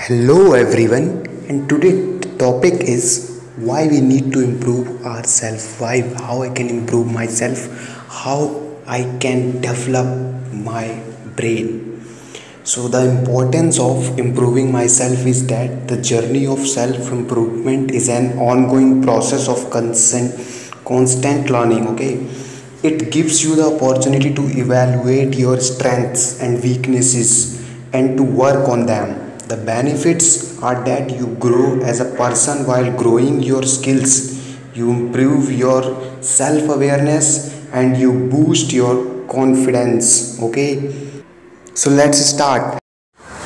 Hello everyone, and today the topic is why we need to improve ourselves. Why, how I can improve myself, how I can develop my brain. So the importance of improving myself is that the journey of self improvement is an ongoing process of constant learning. Okay, it gives you the opportunity to evaluate your strengths and weaknesses and to work on them. The benefits are that you grow as a person while growing your skills, you improve your self awareness, and you boost your confidence. Okay, so let's start.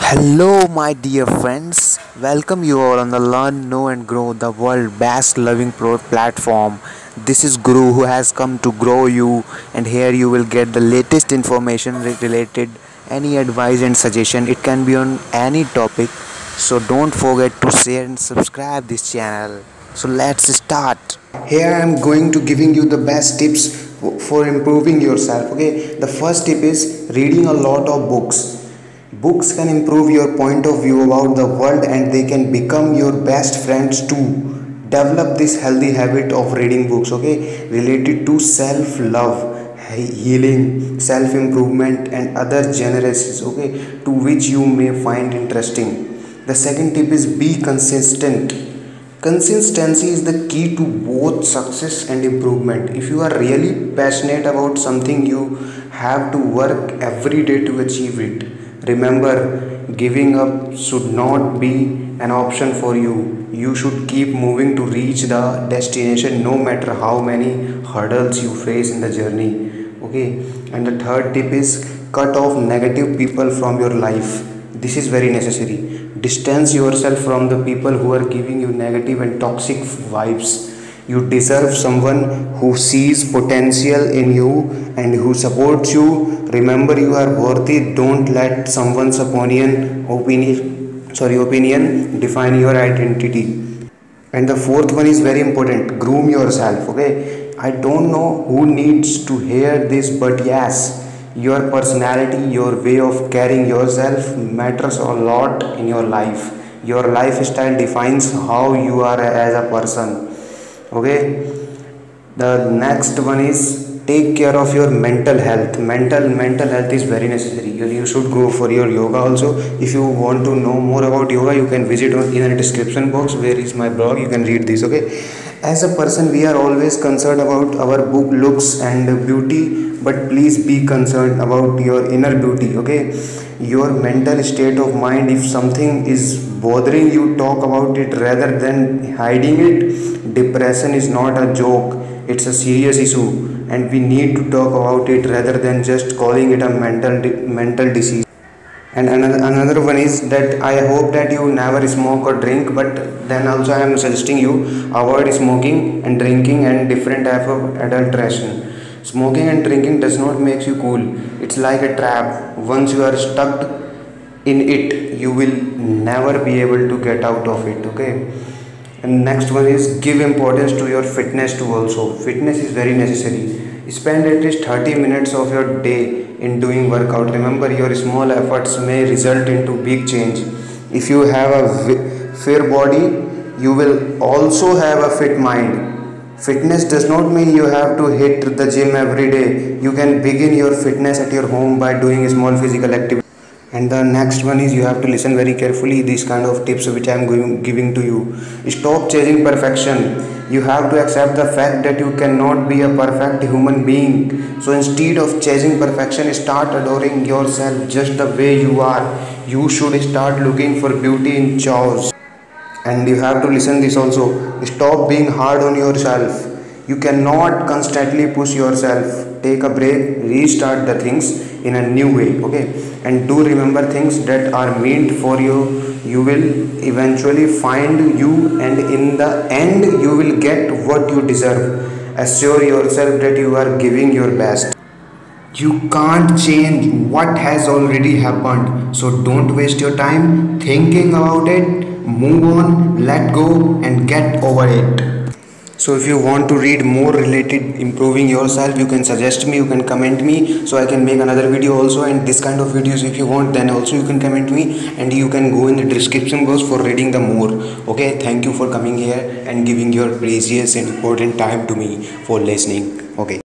Hello, my dear friends. Welcome you all on the Learn, Know, and Grow, the world best loving pro platform. This is Guru who has come to grow you, and here you will get the latest information related, any advice and suggestion. It can be on any topic. So don't forget to share and subscribe this channel. So let's start. Here I am going to giving you the best tips for improving yourself. Okay, the first tip is reading a lot of books. Books can improve your point of view about the world and they can become your best friends too. Develop this healthy habit of reading books, okay, related to self love, healing, self improvement, and other genres, okay, to which you may find interesting. The second tip is be consistent. Consistency is the key to both success and improvement. If you are really passionate about something, you have to work every day to achieve it. Remember, giving up should not be an option for you. You should keep moving to reach the destination no matter how many hurdles you face in the journey. Okay, and the third tip is cut off negative people from your life. This is very necessary. Distance yourself from the people who are giving you negative and toxic vibes. You deserve someone who sees potential in you and who supports you. Remember, you are worthy. Don't let someone's opinion define your identity. And the fourth one is very important. Groom yourself. Okay, I don't know who needs to hear this, but yes, your personality, your way of carrying yourself matters a lot in your life. Your lifestyle defines how you are as a person. Okay, the next one is take care of your mental health. Mental health is very necessary. You should go for your yoga also. If you want to know more about yoga, you can visit in the description box where is my blog. You can read this. Okay, as a person we are always concerned about our book looks and beauty, but please be concerned about your inner beauty. Okay, your mental state of mind. If something is bothering you, talk about it rather than hiding it. Depression is not a joke, it's a serious issue, and we need to talk about it rather than just calling it a mental disease. And another one is that I hope that you never smoke or drink, but then also I am suggesting you avoid smoking and drinking and different type of adulteration. Smoking and drinking does not make you cool. It's like a trap. Once you are stuck in it, you will never be able to get out of it. Okay, and next one is give importance to your fitness too. Also, fitness is very necessary. Spend at least 30 minutes of your day in doing workout. Remember, your small efforts may result into big change. If you have a fair body, you will also have a fit mind. Fitness does not mean you have to hit the gym every day. You can begin your fitness at your home by doing small physical activity. And the next one is you have to listen very carefully these kind of tips which I am giving to you. Stop chasing perfection. You have to accept the fact that you cannot be a perfect human being. So instead of chasing perfection, start adoring yourself just the way you are. You should start looking for beauty in chaos. And you have to listen this also. Stop being hard on yourself. You cannot constantly push yourself. Take a break, restart the things in a new way. Okay, and do remember things that are meant for you. You will eventually find you, and in the end you will get what you deserve. Assure yourself that you are giving your best. You can't change what has already happened, so don't waste your time thinking about it. Move on, let go, and get over it. So if you want to read more related improving yourself, you can suggest me, you can comment me, so I can make another video also. And this kind of videos if you want, then also you can comment me, and you can go in the description box for reading the more. Okay, thank you for coming here and giving your precious and important time to me for listening. Okay.